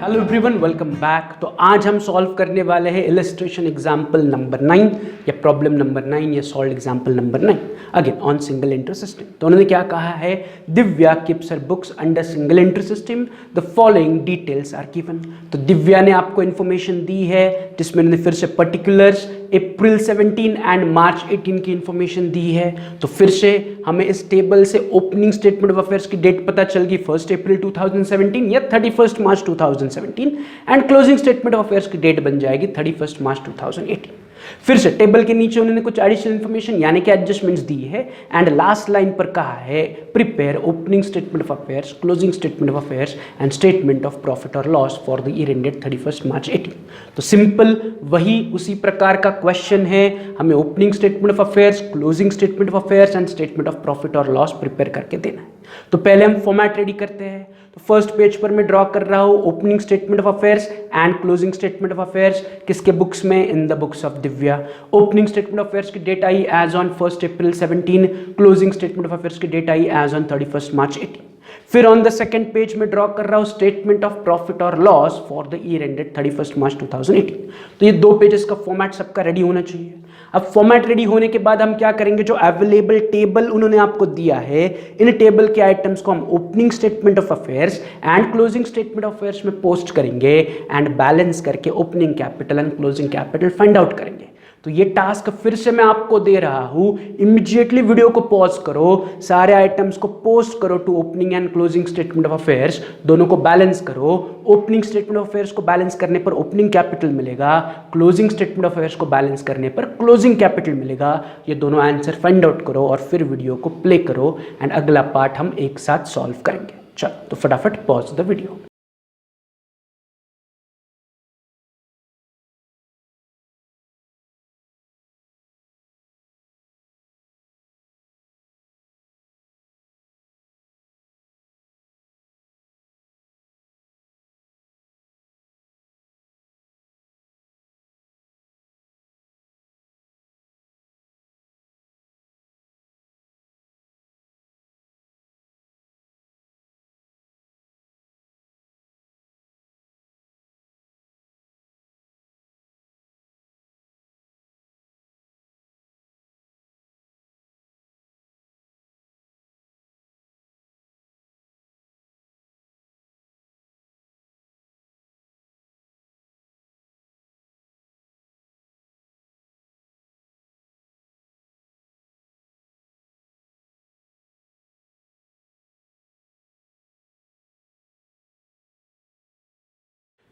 Hello everyone, welcome back. तो आज हम सॉल्व करने वाले हैं इलस्ट्रेशन एग्जाम्पल नंबर 9 या प्रॉब्लम नंबर 9 या solve example number 9 again on single entry system. तो उन्होंने क्या कहा है, Divya keeps her books under single entry system, the following details are given. तो दिव्या ने आपको इन्फॉर्मेशन दी है जिसमें उन्होंने फिर से पर्टिकुलर्स अप्रैल 17 एंड मार्च 18 की इंफॉर्मेशन दी है। तो फिर से हमें इस टेबल से ओपनिंग स्टेटमेंट ऑफ अफेयर्स की डेट पता चल गई 1 अप्रैल 2017 या 31 मार्च 2017 and closing statement of affairs की डेट बन जाएगी 31 मार्च 2018। फिर से टेबल के नीचे उन्होंने कुछ एडिशनल इंफॉर्मेशन यानी कि एडजस्टमेंट्स दी है एंड लास्ट लाइन पर कहा है prepare opening statement of affairs, closing statement of affairs and statement of profit और loss for the year ended 31 March 18। तो सिंपल वही उसी प्रकार का क्वेश्चन है, हमें opening statement of affairs, closing statement of affairs and statement of profit और loss prepare करके देना है। तो पहले हम फॉर्मेट रेडी करते हैं। तो फर्स्ट पेज पर मैं ड्रॉ कर रहा हूं opening statement of affairs and closing statement of affairs. किसके बुक्स में? In the books of Divya. Opening statement of affairs की date I as on 1 April 17, closing statement of affairs की date I as on 31 March 18। फिर on the second page में draw कर रहा हूं statement of profit और loss for the year ended 31 March 2018। तो ये दो पेजेस का फॉर्मेट सबका रेडी होना चाहिए। अब फॉर्मेट रेडी होने के बाद हम क्या करेंगे, जो अवेलेबल टेबल उन्होंने आपको दिया है इन टेबल के आइटम्स को हम opening statement of affairs and closing statement of affairs में पोस्ट करेंगे एंड बैलेंस करके opening capital and closing capital find out करेंगे। तो ये टास्क फिर से मैं आपको दे रहा हूं, इमीडिएटली वीडियो को पॉज करो, सारे आइटम्स को पोस्ट करो to opening and closing statement of affairs, दोनों को बैलेंस करो। ओपनिंग स्टेटमेंट ऑफ अफेयर्स को बैलेंस करने पर ओपनिंग कैपिटल मिलेगा, क्लोजिंग स्टेटमेंट ऑफ अफेयर्स को बैलेंस करने पर क्लोजिंग कैपिटल मिलेगा। ये दोनों आंसर फाइंड आउट करो और फिर वीडियो को प्ले करो एंड अगला पार्ट हम एक साथ सॉल्व करेंगे। चलो तो फटाफट पॉज द वीडियो।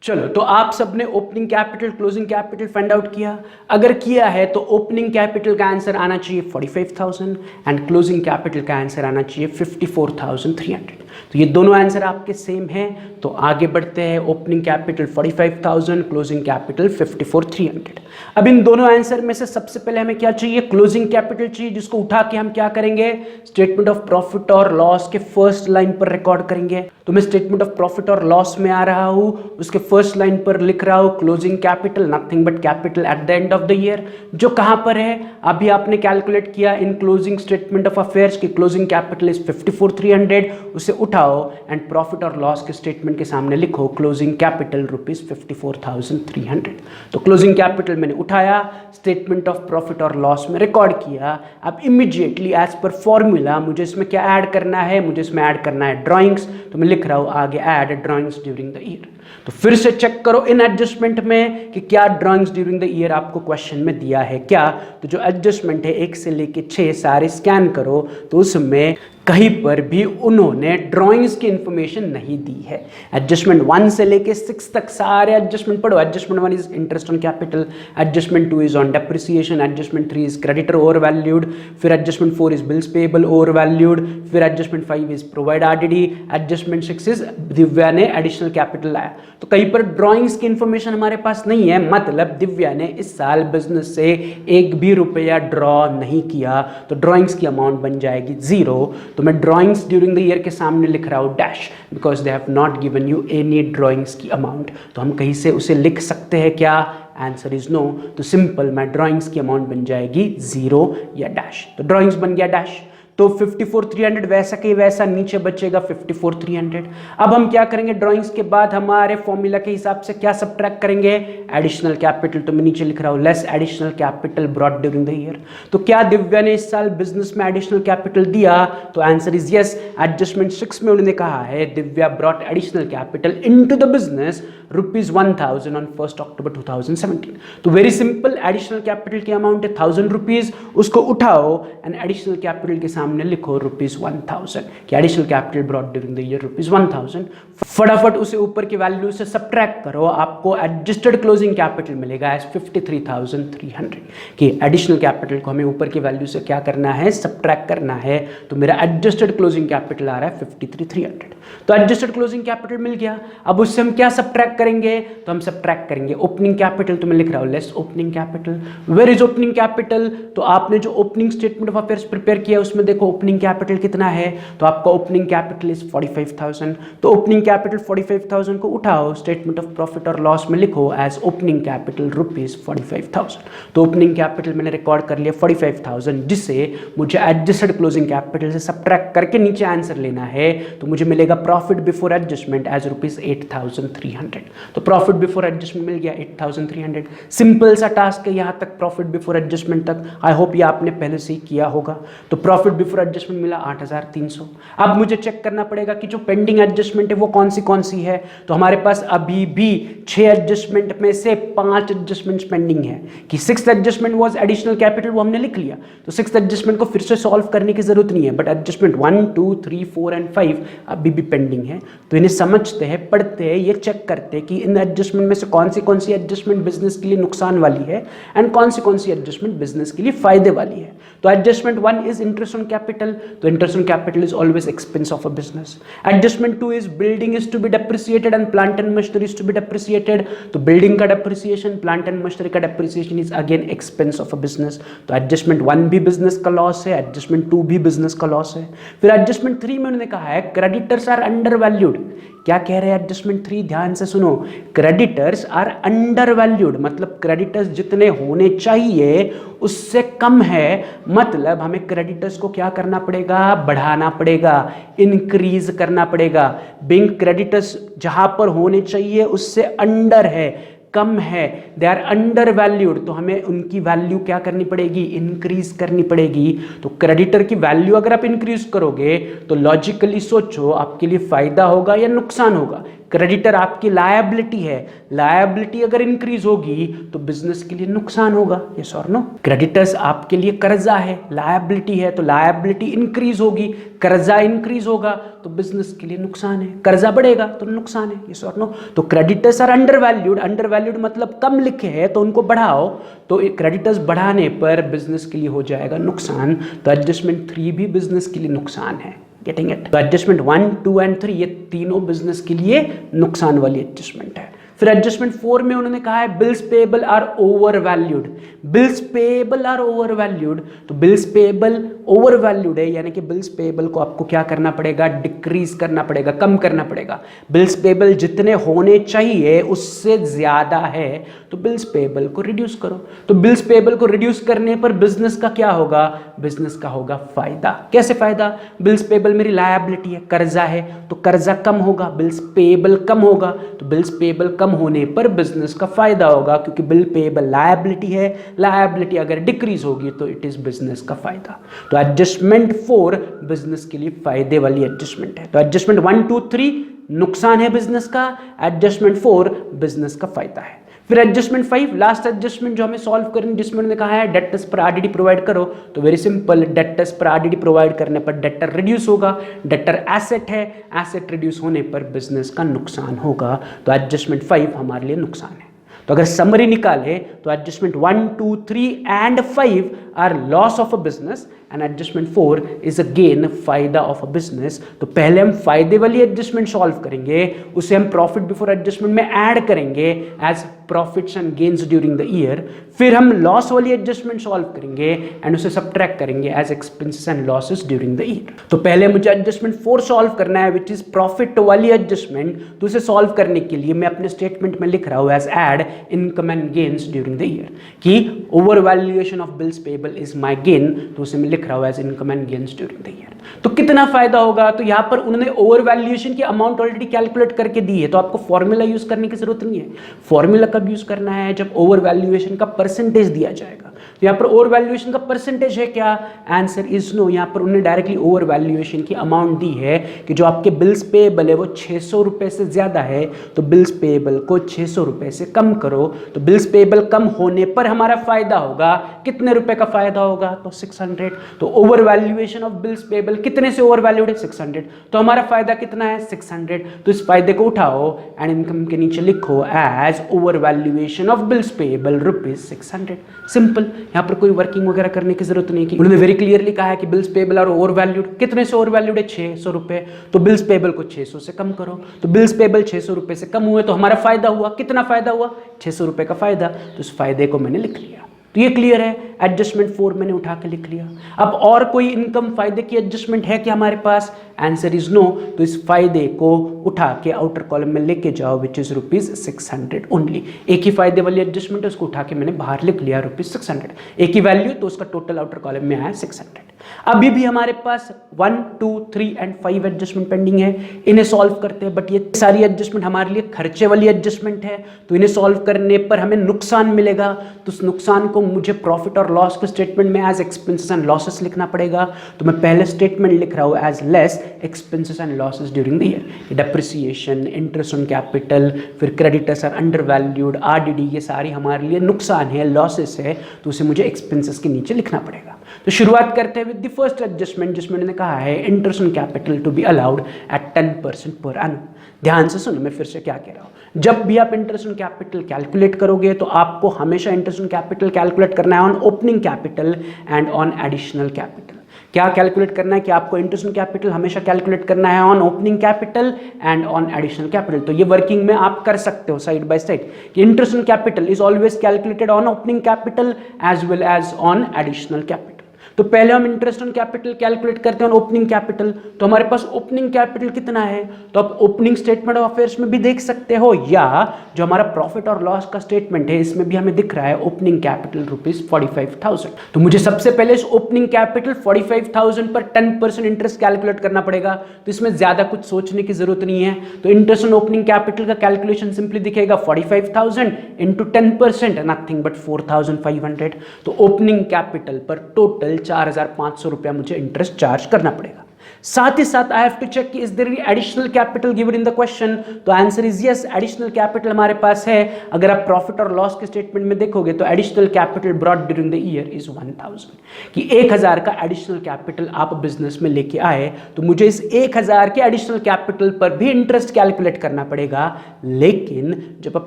चलो तो आप सबने opening capital closing capital find out किया। अगर किया है तो ओपनिंग कैपिटल का आंसर आना चाहिए 45,000 एंड क्लोजिंग कैपिटल का आंसर आना चाहिए 54,300। तो ये दोनों आंसर आपके सेम हैं। तो आगे बढ़ते हैं, ओपनिंग कैपिटल 45,000, क्लोजिंग कैपिटल 54,300। अब इन दोनों आंसर में से सबसे पहले हमें क्या चाहिए, क्लोजिंग कैपिटल चाहिए, जिसको उठा के हम क्या करेंगे, स्टेटमेंट ऑफ प्रॉफिट और लॉस के फर्स्ट लाइन पर रिकॉर्ड करेंगे। तो मैं स्टेटमेंट ऑफ प्रॉफिट और लॉस में आ रहा हूं, उसके फर्स्ट लाइन पर लिख रहा हूं closing capital nothing but capital at the end of the year, जो कहां पर है, अभी आपने कैलकुलेट किया इन क्लोजिंग स्टेटमेंट ऑफ अफेयर्स की क्लोजिंग कैपिटल इज 54,300, उसे उठाओ एंड प्रॉफिट और लॉस के स्टेटमेंट के सामने लिखो क्लोजिंग कैपिटल रुपीज 54,300। तो क्लोजिंग कैपिटल मैंने उठाया, स्टेटमेंट ऑफ प्रॉफिट और लॉस में रिकॉर्ड किया। अब इमीडिएटली एज पर फॉर्मूला मुझे इसमें क्या ऐड करना है, मुझे इसमें ऐड करना है ड्राइंग्स। तो मैं लिख रहा हूं आगे add drawings during the year. तो फिर से चेक करो इन एडजस्टमेंट में कि क्या ड्राइंग्स ड्यूरिंग द ईयर आपको क्वेश्चन में दिया है क्या। तो जो एडजस्टमेंट है 1 से लेके 6 सारे स्कैन करो, तो उसमें कहीं पर भी उन्होंने ड्राइंग्स की इंफॉर्मेशन नहीं दी है। एडजस्टमेंट 1 से लेके 6 तक सारे एडजस्टमेंट पढ़ो। Adjustment 1 is interest on capital, adjustment 2 is on depreciation, adjustment 3 is creditor over valued, फिर adjustment 4 is bills payable over valued, फिर adjustment 5 is provide RDD, adjustment 6 is Divya ने एडिशनल कैपिटल लाया। तो कहीं पर ड्राइंग्स की इंफॉर्मेशन हमारे पास नहीं है, मतलब दिव्या ने इस साल बिजनेस से 1 भी रुपया ड्रॉ नहीं किया, तो ड्राइंग्स की अमाउंट बन जाएगी 0। तो मैं ड्राइंग्स ड्यूरिंग द ईयर के सामने लिख रहा हूँ dash, because they have not given you any drawings की अमाउंट। तो हम कहीं से उसे लिख सकते हैं क्या, आंसर इज नो। तो सिंपल मैं ड्राइंग्स की अमाउंट बन जाएगी 0 या डैश। तो ड्राइंग्स बन गया डैश। तो 54,300 वैसा के वैसा नीचे बचेगा 54,300। अब हम क्या करेंगे, ड्राइंग्स के बाद हमारे फॉर्मूला के हिसाब से क्या सब्ट्रैक्ट करेंगे, एडिशनल कैपिटल। तो मैं नीचे लिख रहा हूं less additional capital brought during the year. तो क्या दिव्या ने इस साल बिजनेस में एडिशनल कैपिटल दिया, तो आंसर इज यस। एडजस्टमेंट 6 में उन्होंने कहा है Divya brought additional capital into the business ₹1,000 on 1 अक्टूबर 2017। तो वेरी सिंपल, एडिशनल कैपिटल की अमाउंट है ₹1,000, उसको उठाओ एंड एडिशनल कैपिटल के सामने लिखो ₹1,000 कि additional capital brought during the year ₹1,000। फटाफट उसे ऊपर की वैल्यू से सब्ट्रैक्ट करो, आपको एडजस्टेड क्लोजिंग कैपिटल मिलेगा एज 53,300 कि एडिशनल कैपिटल को हमें ऊपर की वैल्यू से क्या करना है, सब्ट्रैक्ट करना है। तो मेरा एडजस्टेड क्लोजिंग कैपिटल आ रहा है 53,300। तो एडजस्टेड क्लोजिंग कैपिटल मिल गया। अब उससे हम क्या सब्ट्रैक्ट करेंगे, तो हम सब्ट्रैक्ट करेंगे ओपनिंग कैपिटल। तो मैं लिख रहा हूं less opening capital. Where is opening capital, तो आपने जो opening statement of affairs prepare किया उसमें देखो ओपनिंग कैपिटल कितना है, तो आपका ओपनिंग कैपिटल इज 45,000। तो ओपनिंग कैपिटल 45,000 को उठाओ, स्टेटमेंट ऑफ प्रॉफिट और लॉस में लिखो एज ओपनिंग कैपिटल ₹45,000। तो ओपनिंग कैपिटल मैंने रिकॉर्ड कर लिया 45,000, जिसे मुझे एडजस्टेड क्लोजिंग कैपिटल से सब्ट्रैक्ट करके नीचे आंसर लेना है। तो मुझे मिलेगा प्रॉफिट बिफोर एडजस्टमेंट एज ₹8,300। तो प्रॉफिट बिफोर एडजस्टमेंट मिल गया 8,300। सिंपल सा टास्क है यहाँ तक, प्रॉफिट बिफोर एडजस्टमेंट तक। आई होप ये आपने पहले से ही किया होगा। तो प्रॉफिट बिफोर एडजस्टमेंट मिला 8,300। अब मुझे चेक करना पड़ेगा कि जो पेंडिंग एडजस्टमेंट है वो कौन सी है। तो हमारे पास अभी भी 6 एडजस्टमेंट में से 5 एडजस्टमेंट पेंडिंग है कि 6th adjustment was additional capital, वो हमने लिख लिया। तो 6th एडजस्टमेंट को फिर से सॉल्व करने की जरूरत नहीं है, बट एडजस्टमेंट 1, 2, 3, 4 एंड 5 अभी भी पेंडिंग है। तो इन्हें समझते हैं, पढ़ते हैं, ये चेक करते हैं कि इन एडजस्टमेंट में से कौन सी एडजस्टमेंट बिजनेस के लिए नुकसान वाली है एंड कौन सी एडजस्टमेंट बिजनेस के लिए फायदे वाली है। तो adjustment 1 is interest on capital, तो interest on capital is always expense of a business. Adjustment 2 is building is to be depreciated and plant and machinery is to be depreciated. तो building का depreciation, plant and machinery का depreciation is again expense of a business. तो adjustment 1 भी business का loss है, adjustment 2 भी business का loss है। फिर एडजस्टमेंट 3 में उन्होंने कहा है क्रेडिटर्स आर अंडर वैल्यूड। क्या कह रहे हैं एडजस्टमेंट 3, ध्यान से सुनो, क्रेडिटर्स आर अंडर वैल्यूड, मतलब क्रेडिटर्स जितने होने चाहिए उससे कम है। मतलब हमें क्रेडिटर्स को क्या करना पड़ेगा, बढ़ाना पड़ेगा, इंक्रीज करना पड़ेगा। बैंक क्रेडिटर्स जहां पर होने चाहिए उससे अंडर है, कम है, दे आर अंडर वैल्यूड। तो हमें उनकी वैल्यू क्या करनी पड़ेगी, इंक्रीज करनी पड़ेगी। तो क्रेडिटर की वैल्यू अगर आप इंक्रीज करोगे तो लॉजिकली सोचो आपके लिए फायदा होगा या नुकसान होगा। क्रेडिटर आपकी लायबिलिटी है, लायबिलिटी अगर इंक्रीज होगी तो बिजनेस के लिए नुकसान होगा, यस और नो। क्रेडिटर्स आपके लिए कर्जा है, लायबिलिटी है, तो लायबिलिटी इंक्रीज होगी, कर्जा इंक्रीज होगा तो बिजनेस के लिए नुकसान है, कर्जा बढ़ेगा तो नुकसान है, यस और नो। तो creditors are under valued, undervalued मतलब कम लिखे हैं तो उनको बढ़ाओ, तो क्रेडिटर्स बढ़ाने पर बिजनेस के लिए हो जाएगा नुकसान। तो एडजस्टमेंट 3 भी बिजनेस के लिए नुकसान है, गेटिंग इट। तो एडजस्टमेंट 1, 2 एंड 3 ये तीनों बिजनेस के लिए नुकसान वाली एडजस्टमेंट है। फिर एडजस्टमेंट 4 में उन्होंने कहा है bills payable are overvalued. Bills payable are overvalued, तो बिल्स पेएबल ओवर वैल्यूड है, यानी कि बिल्स पेएबल को आपको क्या करना पड़ेगा, डिक्रीज करना पड़ेगा, कम करना पड़ेगा। बिल्स पेएबल जितने होने चाहिए उससे ज्यादा है, तो बिल्स पेएबल को रिड्यूस करो। तो बिल्स पेएबल को रिड्यूस करने पर बिजनेस का क्या होगा, बिजनेस का होगा फायदा। कैसे फायदा, बिल्स पेएबल मेरी लायबिलिटी है, कर्जा है, तो कर्जा कम होगा, बिल्स पेएबल कम होगा, तो बिल्स पेएबल कम होने पर बिजनेस का फायदा होगा, क्योंकि बिल पेएबल लायबिलिटी है, लायबिलिटी अगर डिक्रीज होगी तो इट इज बिजनेस का फायदा। तो एडजस्टमेंट 4 बिजनेस के लिए फायदे वाली एडजस्टमेंट है। तो एडजस्टमेंट 1, 2, 3 नुकसान है बिजनेस का, एडजस्टमेंट 4 बिजनेस का फायदा है। फिर एडजस्टमेंट 5 लास्ट एडजस्टमेंट जो हमें सॉल्व करनी, जिसमें उन्होंने कहा है डेटर्स पर आरडीडी प्रोवाइड करो। तो वेरी सिंपल, डेटर्स पर आरडीडी प्रोवाइड करने पर डेटर रिड्यूस होगा, डेटर एसेट है, एसेट रिड्यूस होने पर बिजनेस का नुकसान होगा। तो एडजस्टमेंट 5 हमारे लिए नुकसान है। तो अगर समरी निकाले तो adjustment 1, 2, 3 and 5 are loss of a business and adjustment 4 is again फायदा ऑफ अ बिजनेस। तो पहले हम फायदे वाली एडजस्टमेंट सॉल्व करेंगे, उसे हम प्रॉफिट बिफोर एडजस्टमेंट में ऐड करेंगे as profits and gains during the year. फिर हम लॉस वाली एडजस्टमेंट सॉल्व करेंगे एंड उसे सब्ट्रैक्ट करेंगे as expenses and losses during the year. तो पहले मुझे एडजस्टमेंट 4 सॉल्व करना है विच इज प्रॉफिट वाली एडजस्टमेंट। तो उसे सॉल्व करने के लिए मैं अपने स्टेटमेंट में लिख रहा हूं as add income and gains during the year कि over valuation of bills payable payable is my gain, तो उसे मैं लिख रहा हूँ as income and gains during the year. तो कितना फायदा होगा, तो यहाँ पर उन्होंने ओवर वैल्यूएशन की अमाउंट ऑलरेडी कैलकुलेट करके दी है, तो आपको फॉर्मूला यूज करने की जरूरत नहीं है। फॉर्मूला कब यूज करना है, जब ओवर वैल्यूएशन का परसेंटेज दिया जाएगा। तो यहाँ पर ओवर वैल्यूएशन का परसेंटेज है क्या, आंसर इज नो। यहाँ पर उन्होंने डायरेक्टली ओवर वैल्यूएशन की अमाउंट दी है कि जो आपके बिल्स पेएबल है वो 600 रुपये से ज़्यादा है, तो बिल्स पेएबल को 600 रुपये से कम करो। तो बिल्स पेएबल कम होने पर हमारा फायदा होगा, कितने रुपए का फायदा होगा, तो 600। तो over valuation of bills payable कितने से ओवर वैल्यूड है, 600। तो हमारा फायदा कितना है, 600। तो इस फायदे को उठाओ एंड इनकम के नीचे लिखो as over valuation of bills payable ₹600। Simple, यहाँ पर कोई वर्किंग वगैरह करने की जरूरत नहीं की। उन्होंने वेरी क्लियरली कहा है कि bills payable are overvalued. कितने से ओवर वैल्यूड है, 600 रुपये। तो बिल्स पेएबल को 600 से कम करो। तो बिल्स पेएबल 600 रुपये से कम हुए तो हमारा फायदा हुआ, कितना फायदा हुआ, 600 रुपये का फायदा। तो इस फायदे को मैंने लिख लिया। तो ये क्लियर है, एडजस्टमेंट 4 मैंने उठा के लिख लिया। अब और कोई इनकम फायदे की एडजस्टमेंट है क्या हमारे पास, आंसर इज नो। तो इस फायदे को उठा के आउटर कॉलम में लेके जाओ विच इज ₹600 ओनली। एक ही फायदे वाली एडजस्टमेंट है, उसको उठा के मैंने बाहर लिख लिया ₹600। एक ही वैल्यू, तो उसका टोटल आउटर कॉलम में आया 600। अभी भी हमारे पास 1, 2, 3 एंड 5 एडजस्टमेंट पेंडिंग है, इन्हें सॉल्व करते हैं। बट ये सारी एडजस्टमेंट हमारे लिए खर्चे वाली एडजस्टमेंट है, तो इन्हें सॉल्व करने पर हमें नुकसान मिलेगा। तो उस नुकसान को मुझे प्रॉफिट और लॉस के स्टेटमेंट में एज एक्सपेंसेस एंड लॉसेस लिखना पड़ेगा। तो मैं पहले स्टेटमेंट लिख रहा हूँ as less expenses and losses during the year. Depreciation, interest on capital, फिर creditors are under valued, RDD, ये सारी हमारे लिए नुकसान है, लॉसेस है, तो उसे मुझे एक्सपेंसेस के नीचे लिखना पड़ेगा। तो शुरुआत करते हैं विद द फर्स्ट एडजस्टमेंट, जिसमें मैंने कहा है interest on capital to be allowed at 10% per annum. ध्यान से सुनो, मैं फिर से क्या कह रहा हूँ। जब भी आप इंटरेस्ट ऑन कैपिटल कैलकुलेट करोगे तो आपको हमेशा इंटरेस्ट ऑन कैपिटल कैलकुलेट करना है on opening capital and on additional capital. क्या कैलकुलेट करना है कि आपको इंटरेस्ट ऑन कैपिटल हमेशा कैलकुलेट करना है on opening capital and on additional capital. तो ये वर्किंग में आप कर सकते हो साइड बाय साइड कि interest on capital is always calculated on opening capital as well as on additional capital. तो पहले हम इंटरेस्ट ऑन कैपिटल कैलकुलेट करते हैं ऑन ओपनिंग कैपिटल। तो हमारे पास ओपनिंग कैपिटल कितना है, तो आप ओपनिंग स्टेटमेंट ऑफ अफेयर्स में भी देख सकते हो, या जो हमारा प्रॉफिट और लॉस का स्टेटमेंट है इसमें भी हमें दिख रहा है ओपनिंग कैपिटल ₹45,000। तो मुझे सबसे पहले इस ओपनिंग कैपिटल 45,000 पर 10% इंटरेस्ट कैलकुलेट करना पड़ेगा। तो इसमें ज्यादा कुछ सोचने की जरूरत नहीं है। तो इंटरेस्ट ऑन ओपनिंग कैपिटल का कैलकुलेशन सिंपली दिखेगा 45,000 इंटू 10%, नथिंग बट 4,500। तो ओपनिंग कैपिटल पर टोटल 4,500 रुपया मुझे इंटरेस्ट चार्ज करना पड़ेगा। साथ ही साथ I have to check is there additional capital given in the question. तो answer is yes, additional capital हमारे पास है। अगर आप प्रॉफिट और लॉस के स्टेटमेंट में देखोगे तो additional capital brought during the year is 1,000, कि 1,000 का एडिशनल कैपिटल आप बिजनेस में लेके आए। तो मुझे इस 1,000 के एडिशनल कैपिटल पर भी इंटरेस्ट कैलकुलेट करना पड़ेगा। लेकिन जब आप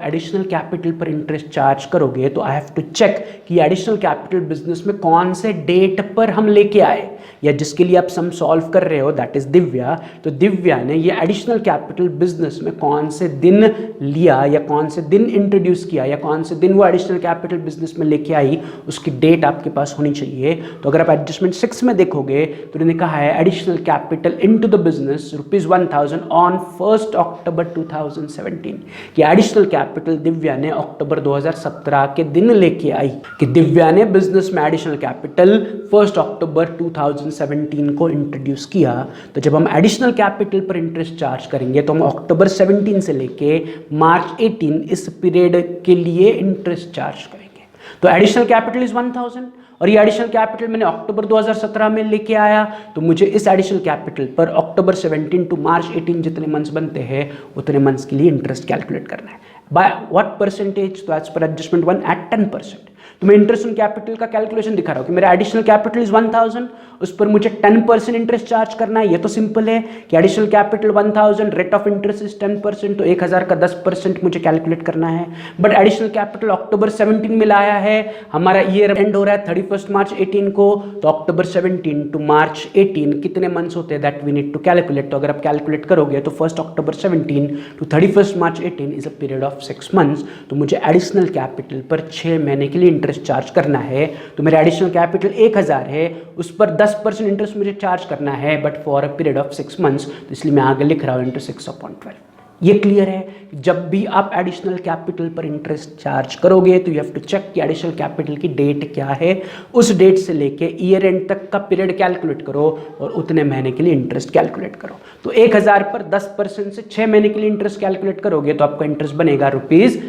एडिशनल कैपिटल पर इंटरेस्ट चार्ज करोगे तो आई हैव टू चेक कि एडिशनल कैपिटल बिजनेस में कौन से डेट पर हम लेके आए, या जिसके लिए आप सम सॉल्व कर रहे हो, दैट इज दिव्या। तो दिव्या ने ये एडिशनल कैपिटल बिजनेस में कौन से दिन लिया, या कौन से दिन इंट्रोड्यूस किया, या कौन से दिन वो एडिशनल कैपिटल बिजनेस में लेके आई, उसकी डेट आपके पास होनी चाहिए। तो अगर आप एडजस्टमेंट 6 में देखोगे तो उन्होंने कहा है additional capital into the business ₹1,000 on 1 अक्टूबर 2017, कि एडिशनल कैपिटल दिव्या ने अक्टूबर 2017 के दिन लेके आई, कि दिव्या ने बिजनेस में एडिशनल कैपिटल 1 अक्टूबर 2017 को इंट्रोड्यूस किया। तो जब हम एडिशनल कैपिटल पर इंटरेस्ट चार्ज करेंगे तो हम अक्टूबर 17 से लेके मार्च 18 इस पीरियड के लिए इंटरेस्ट चार्ज करेंगे। तो एडिशनल कैपिटल इज 1,000 और ये एडिशनल कैपिटल मैंने अक्टूबर 2017 में लेके आया। तो मुझे इस एडिशनल कैपिटल पर अक्टूबर 17 टू मार्च 18 जितने मंथ्स बनते हैं उतने मंथ्स के लिए इंटरेस्ट कैलकुलेट करना है। बाय व्हाट परसेंटेज, तो एज पर एडजस्टमेंट 1 एट 10%। तो मैं इंटरेस्ट ऑन कैपिटल का कैलकुलेशन दिखा रहा हूँ कि मेरा एडिशनल कैपिटल इज 1,000, उस पर मुझे 10% इंटरेस्ट चार्ज करना है। ये तो सिंपल है कि additional capital 1,000, rate of interest is 10%, तो 1,000 का 10% मुझे कैलकुलेट करना है। बट एडिशनल कैपिटल अक्टूबर 17 में लाया है, हमारा ईयर एंड हो रहा है 31 मार्च 18 को। तो अक्टूबर 17 टू मार्च 18 कितने मंथ्स होते हैं, that we need to calculate. तो अगर आप कैलकुलेट करोगे तो 1 October 17 to 31 March 18 is a period of 6 months. तो मुझे एडिशनल कैपिटल पर 6 महीने के लिए इंटरेस्ट चार्ज करना है। तो मेरा एडिशनल कैपिटल 1,000 है, उस पर 10% इंटरेस्ट मुझे चार्ज करना है, but for a period of 6 months. तो इसलिए मैं आगे लिख रहा हूँ इंटू 6/12। ये क्लियर है? जब भी आप एडिशनल कैपिटल पर इंटरेस्ट चार्ज करोगे तो यू हैव टू चेक कि एडिशनल कैपिटल की डेट क्या है, उस डेट से लेके ईयर एंड तक का पीरियड कैलकुलेट करो और उतने महीने के लिए इंटरेस्ट कैलकुलेट करो। तो 1000 पर 10% से 6 महीने के लिए इंटरेस्ट कैलकुलेट करोगे तो आपका इंटरेस्ट बनेगा ₹50।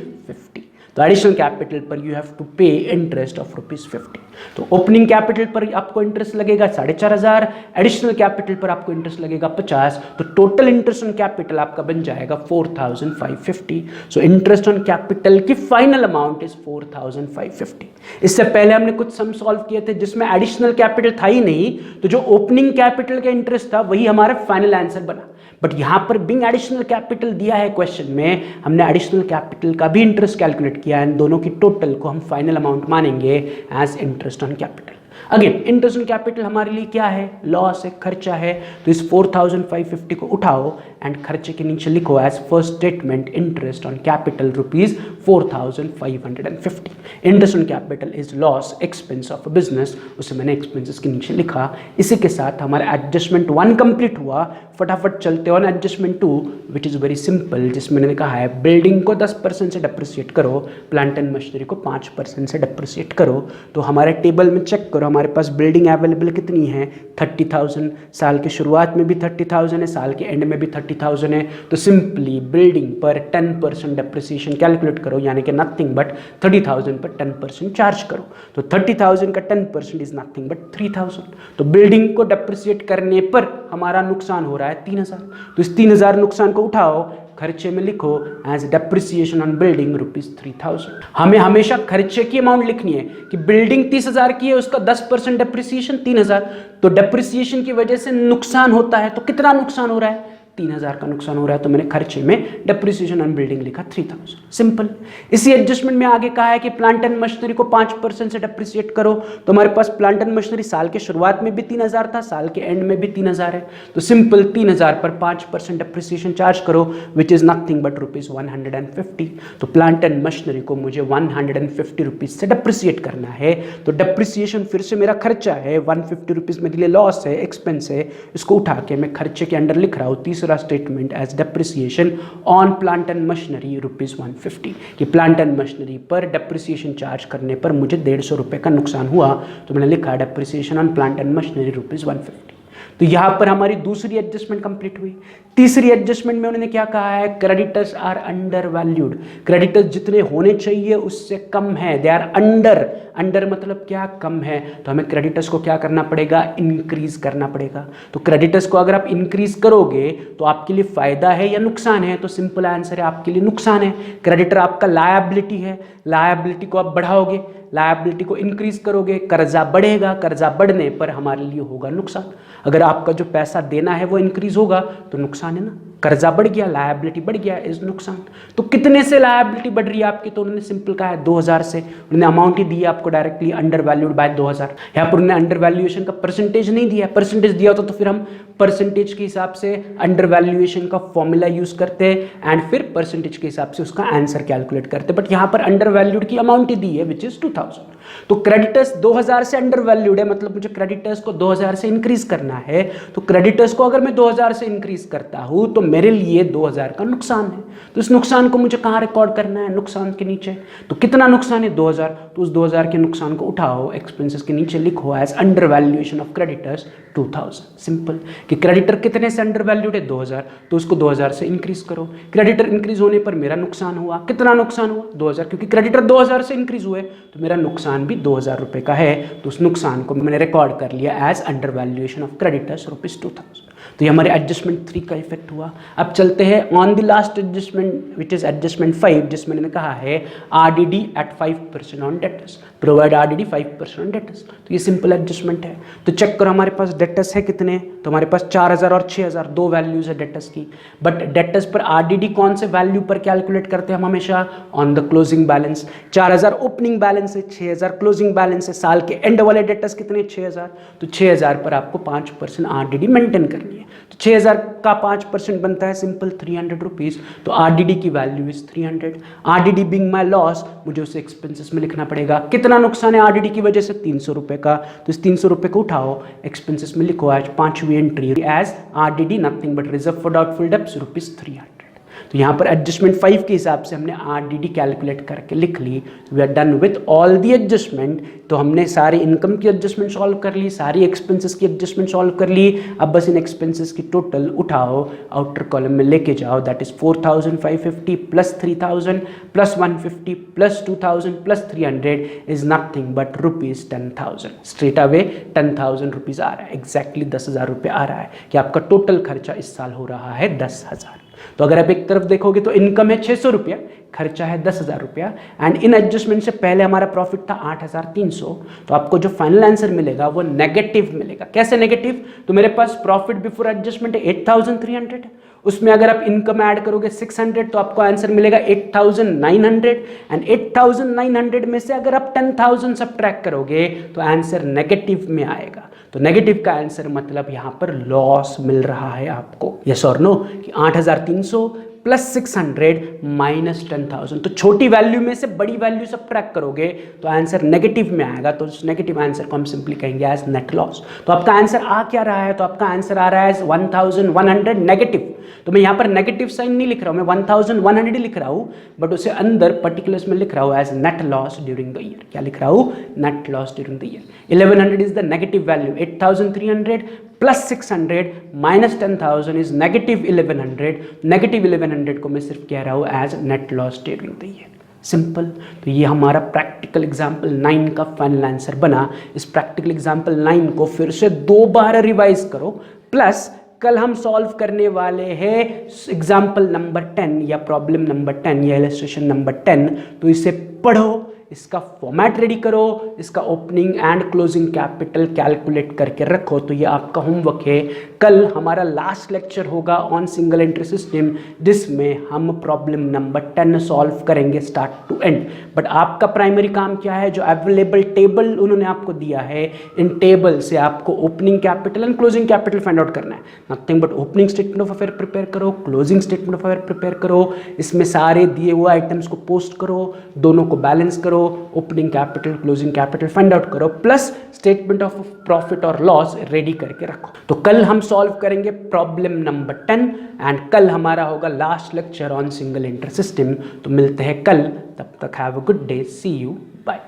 तो एडिशनल कैपिटल पर यू हैव टू पे इंटरेस्ट ऑफ ₹50। तो ओपनिंग कैपिटल पर आपको इंटरेस्ट लगेगा 4500, एडिशनल कैपिटल पर आपको इंटरेस्ट लगेगा 50, तो टोटल इंटरेस्ट ऑन कैपिटल आपका बन जाएगा 4550। सो इंटरेस्ट ऑन कैपिटल की फाइनल अमाउंट इज 4550। इससे पहले हमने कुछ सम सॉल्व किए थे जिसमें एडिशनल कैपिटल था ही नहीं, तो जो ओपनिंग कैपिटल का इंटरेस्ट था वही हमारा फाइनल आंसर बना। बट यहां पर बिंग एडिशनल कैपिटल दिया है क्वेश्चन में, हमने एडिशनल कैपिटल का भी इंटरेस्ट कैलकुलेट किया है, दोनों की टोटल को हम फाइनल अमाउंट मानेंगे as interest on capital. Again interest on capital हमारे लिए क्या है? लॉस है, खर्चा है। तो इस 4550 को उठाओ एंड खर्चे के नीचे लिखो as first statement interest on capital ₹4550। Interest on capital is loss expense of business, उसे मैंने एक्सपेंसेस के नीचे लिखा। इसी के साथ हमारा एडजस्टमेंट 1 कंप्लीट हुआ। फटाफट चलते on adjustment 2 which is very simple, जिसमें मैंने कहा है बिल्डिंग को 10% से डेप्रिसिएट करो, प्लांट एंड मशीनरी को 5% से डेप्रिसिएट करो। तो हमारे टेबल में चेक करो हमारे पास बिल्डिंग अवेलेबल कितनी है? 30,000। साल के शुरुआत में भी 30,000 है, साल के एंड में भी 30,000 है। तो सिंपली बिल्डिंग पर 10% डेप्रिसिएशन कैलकुलेट करो, यानी कि नथिंग बट 30,000 पर 10% चार्ज करो। तो 30,000 का 10% इज नथिंग बट 3,000। तो बिल्डिंग को डेप्रिसिएट करने पर हमारा नुकसान हो रहा है 3,000। तो इस 3,000 नुकसान को उठाओ, खर्चे में लिखो एज डेप्रिसिएशन ऑन बिल्डिंग ₹3000। हमें हमेशा खर्चे की अमाउंट लिखनी है कि बिल्डिंग 30,000 की है, उसका 10% डेप्रिसिएशन 3,000। तो डेप्रिसिएशन की वजह से नुकसान होता है, तो कितना नुकसान हो रहा है? 3,000 का नुकसान हो रहा है। तो मैंने खर्चे में डेप्रिसिएशन ऑन बिल्डिंग लिखा 3,000। सिंपल। इसी एडजस्टमेंट में आगे कहा है कि प्लांट एंड मशीनरी को 5% से डेप्रिसिएट करो। तो हमारे पास प्लांट एंड मशीनरी साल के शुरुआत में भी 3,000 था, साल के एंड में भी 3,000 है। तो सिंपल 3,000 पर 5% डेप्रिसिएशन चार्ज करो विच इज नथिंग बट ₹150। तो प्लांट एंड मशीनरी को मुझे ₹150 से डेप्रिसिएट करना है। तो डेप्रिसिएशन फिर से मेरा खर्चा है, ₹150 मेरे लिए लॉस है, एक्सपेंस है। इसको उठा के मैं खर्चे के अंडर लिख रहा हूँ तीसरा statement as depreciation on plant and machinery ₹150 कि प्लांट एंड मशीनरी पर डेप्रिसिएशन चार्ज करने पर मुझे ₹150 का नुकसान हुआ। तो मैंने लिखा depreciation on plant and machinery ₹150। तो यहां पर हमारी दूसरी एडजस्टमेंट कंप्लीट हुई। तीसरी एडजस्टमेंट में उन्होंने क्या कहा है? Creditors are under valued. Creditors जितने होने चाहिए उससे कम है, दे आर अंडर। अंडर मतलब क्या? कम है। तो हमें क्रेडिटर्स को क्या करना पड़ेगा? इंक्रीज करना पड़ेगा। तो क्रेडिटर्स को अगर आप इंक्रीज करोगे तो आपके लिए फायदा है या नुकसान है? तो सिंपल आंसर है आपके लिए नुकसान है। क्रेडिटर आपका लायबिलिटी है, लायबिलिटी को आप बढ़ाओगे, लायबिलिटी को इंक्रीज करोगे, कर्जा बढ़ेगा, कर्जा बढ़ने पर हमारे लिए होगा नुकसान। अगर आपका जो पैसा देना है वो इंक्रीज होगा तो नुकसान है ना, कर्जा बढ़ गया, लायबिलिटी बढ़ गया, इज नुकसान। तो कितने से लायबिलिटी बढ़ रही है आपकी? तो उन्होंने सिंपल कहा है 2,000 से। उन्होंने अमाउंट ही दी है आपको डायरेक्टली, अंडर वैल्यूड बाय 2,000। यहाँ पर उन्होंने अंडर वैल्यूएशन का परसेंटेज नहीं दिया, परसेंटेज दिया होता तो फिर हम परसेंटेज के हिसाब से अंडर वैल्यूएशन का फॉर्मूला यूज करते एंड फिर परसेंटेज के हिसाब से उसका आंसर कैलकुलेट करते। बट यहाँ पर अंडर वैल्यूड की अमाउंट ही दी है विच इज 2,000। तो क्रेडिटर्स 2,000 से अंडर वैल्यूड है, मतलब मुझे क्रेडिटर्स को 2,000 से इंक्रीज करना है। तो क्रेडिटर्स को अगर मैं 2,000 से इंक्रीज करता हूं तो मेरे लिए 2,000 का नुकसान है। तो इस नुकसान को मुझे कहां रिकॉर्ड करना है? नुकसान के नीचे। तो कितना नुकसान है? 2,000। तो उस 2,000 के नुकसान को उठाओ, एक्सपेंसेस के नीचे लिखो as undervaluation of creditors 2,000। Simple कि क्रेडिटर कितने से अंडर वैल्यूड है? 2,000। तो उसको 2,000 से इंक्रीज करो। क्रेडिटर इंक्रीज होने पर मेरा नुकसान हुआ, कितना नुकसान हुआ? 2,000, क्योंकि क्रेडिटर 2,000 से इंक्रीज हुए तो मेरा नुकसान भी 2,000 रुपए का है। तो उस नुकसान को मैंने रिकॉर्ड कर लिया as undervaluation of creditors ₹2,000। तो ये हमारे एडजस्टमेंट 3 का इफेक्ट हुआ। अब चलते हैं on the last adjustment which is adjustment 5, जिसमें मैंने कहा है RDD at 5% on debtors, provide RDD 5% on debtors. तो ये सिंपल एडजस्टमेंट है। तो चेक करो हमारे पास डेटर्स है कितने? तो हमारे पास 4,000 और 6,000 दो वैल्यूज है डेटर्स की। बट डेटर्स पर RDD कौन से वैल्यू पर कैलकुलेट करते हैं हम? हमेशा on the closing balance. 4,000 opening balance है, 6,000 क्लोजिंग बैलेंस है। साल के एंड वाले डेटर्स कितने? 6,000। तो 6,000 पर आपको 5% RDD मेंटेन करनी है। तो 6,000 का 5% बनता है सिंपल ₹300। तो RDD की value is 300। RDD being my loss, मुझे उसे एक्सपेंसेस में लिखना पड़ेगा। कितना नुकसान है RDD की वजह से? ₹300 का। तो इस ₹300 को उठाओ, एक्सपेंसेस में लिखो आज 5वीं entry as RDD nothing but reserve for doubtful debts ₹300। तो यहाँ पर एडजस्टमेंट 5 के हिसाब से हमने RDD कैलकुलेट करके लिख ली। We are done with all the adjustment. तो हमने सारी इनकम की एडजस्टमेंट सॉल्व कर ली, सारी एक्सपेंसेस की एडजस्टमेंट सॉल्व कर ली। अब बस इन एक्सपेंसेस की टोटल उठाओ, आउटर कॉलम में लेके जाओ। That is 4550 plus 3000 plus 150 plus 2000 plus 300 is nothing but ₹10,000। Straight away 10,000 rupees आ रहा है, एग्जैक्टली 10,000 रुपये आ रहा है कि आपका टोटल खर्चा इस साल हो रहा है 10,000। तो अगर आप एक तरफ देखोगे तो इनकम है 600 रुपया, खर्चा है 10,000 रुपया, एंड इन एडजस्टमेंट से पहले हमारा प्रॉफिट था 8,300। तो आपको जो फाइनल आंसर मिलेगा वो नेगेटिव मिलेगा। कैसे नेगेटिव? तो मेरे पास प्रॉफिट बिफोर एडजस्टमेंट है 8,300, उसमें अगर आप इनकम ऐड करोगे 600 तो आपको आंसर मिलेगा 8,900, एंड 8,900 में से अगर आप 10,000 सब्ट्रैक्ट करोगे तो आंसर नेगेटिव में आएगा। तो नेगेटिव का आंसर मतलब यहां पर लॉस मिल रहा है आपको। यस और नो? कि 8,300 प्लस 600 माइनस 10,000। तो छोटी वैल्यू में से बड़ी वैल्यू सब्ट्रैक्ट करोगे तो आंसर नेगेटिव में आएगा। तो उस नेगेटिव आंसर को हम सिंपली कहेंगे एज नेट लॉस। तो आपका आंसर आ क्या रहा है? तो आपका आंसर आ रहा है 1,100 नेगेटिव। तो मैं यहाँ पर नेगेटिव साइन नहीं लिख रहा हूँ, मैं 1,100 लिख रहा हूँ, बट उसे अंदर पर्टिकुलर्स में लिख रहा हूँ as net loss during the year. क्या लिख रहा हूँ? Net loss during the year. 1,100 is the negative value, 8,300 plus 600 minus 10,000 is negative 1,100। Negative 1,100 को मैं सिर्फ कह रहा हूँ as net loss during the year. Simple. तो ये हमारा प्रैक्टिकल एग्जाम्पल 9 का फाइनल आंसर बना। इस प्रैक्टिकल एग्जाम्पल 9 को फिर से 2 बार रिवाइज करो, प्लस कल हम सॉल्व करने वाले हैं एग्जाम्पल नंबर 10 या प्रॉब्लम नंबर 10 या इलस्ट्रेशन नंबर 10। तो इसे पढ़ो, इसका फॉर्मेट रेडी करो, इसका opening and closing capital calculate करके रखो। तो ये आपका होमवर्क है। कल हमारा लास्ट लेक्चर होगा ऑन सिंगल एंट्री सिस्टम, जिसमें हम प्रॉब्लम नंबर 10 सॉल्व करेंगे स्टार्ट टू एंड। बट आपका प्राइमरी काम क्या है? जो अवेलेबल टेबल उन्होंने आपको दिया है, इन टेबल से आपको opening capital and closing capital find out करना है। Nothing but opening statement of affair prepare करो, closing statement of affair prepare करो, इसमें सारे दिए हुए आइटम्स को पोस्ट करो, दोनों को बैलेंस करो, opening capital closing capital find out करो, प्लस स्टेटमेंट ऑफ प्रॉफिट और लॉस रेडी करके रखो। तो कल हम सॉल्व करेंगे प्रॉब्लम नंबर 10 एंड कल हमारा होगा last lecture on single entry system. तो मिलते हैं कल, तब तक have a good day, see you, bye.